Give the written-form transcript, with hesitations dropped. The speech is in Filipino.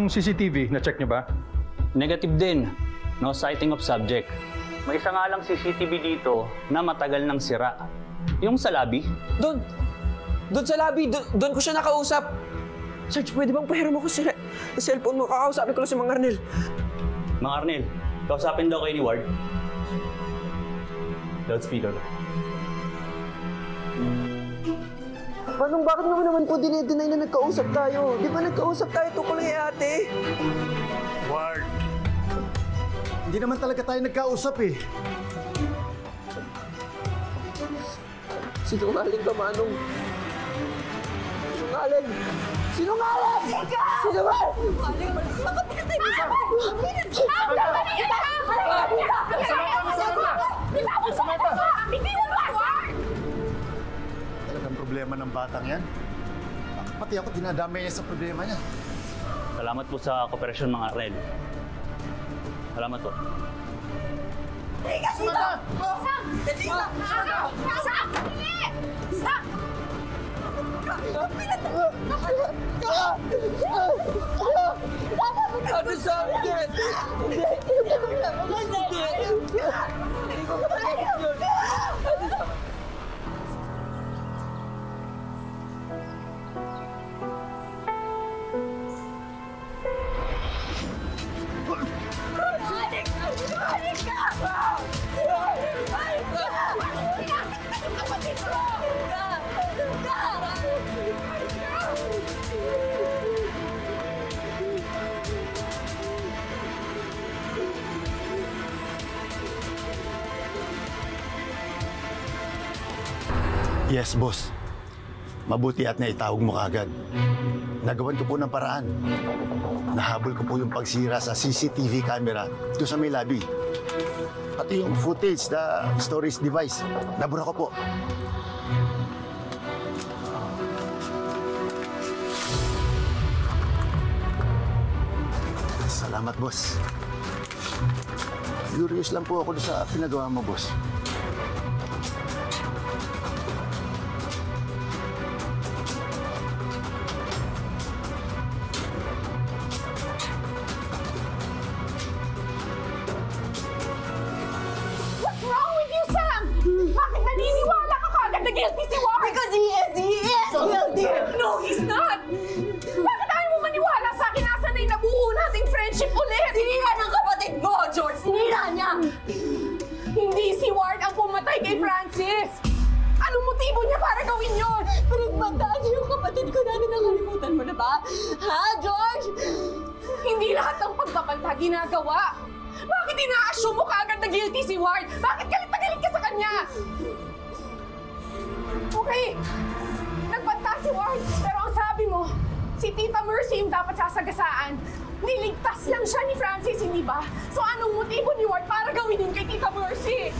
Yung CCTV, na-check niyo ba? Negative din. No sighting of subject. May isa nga lang CCTV dito na matagal nang sira. Yung sa lobby. Doon sa lobby, doon ko siya nakausap. Sarge, pwede bang pahiram ako sa cellphone mo? Kakausapin ko lang si Mang Arnel. Mang Arnel, kausapin daw kayo ni Ward. Loudspeaker. Bakit naman po dinay na nagkausap tayo? Di ba nagkausap tayo tungkol kay ate? Ward! Hindi naman talaga tayo nagkausap eh. Sinungaling ka, Manong. Sinungaling! Sinungaling! Sinungaling! Bakit pinatay mo siya? Talagang problema ng batang yan. Bakit pati ako dinadamay niya sa problema niya? Salamat po sa kooperasyon, Mang Arnel. Salamat po. Ano sa akin? Yes, boss. Mabuti at naitawag mo kagad. Nagawan ko po ng paraan. Nahabol ko po yung pagsira sa CCTV camera doon sa may lobby. Pati yung footage, the storage device, nabura ko po. Salamat, boss. Curious lang po ako doon sa pinagawa mo, boss. Guilty si Ward! Because he is guilty! No, he's not! Bakit ayaw mo maniwala sa akin? Asa na yung nabuo nating friendship ulit? Sinira ng kapatid mo, George! Sinira niya! Hindi si Ward ang pumatay kay Francis! Anong motibo niya para gawin yun? Pinagbantaan niya yung kapatid ko natin. Nakalimutan mo na ba? Ha, George? Hindi lahat ng pagbabanta ginagawa. Bakit ina-assume mo kaagad na guilty si Ward? Bakit galit na galit ka sa kanya? Okay, nagbanta si Ward, pero ang sabi mo, si Tita Mercy yung dapat sasagasaan. Niligtas lang siya ni Francis, hindi ba? So anong motibo ni Ward para gawin yun kay Tita Mercy?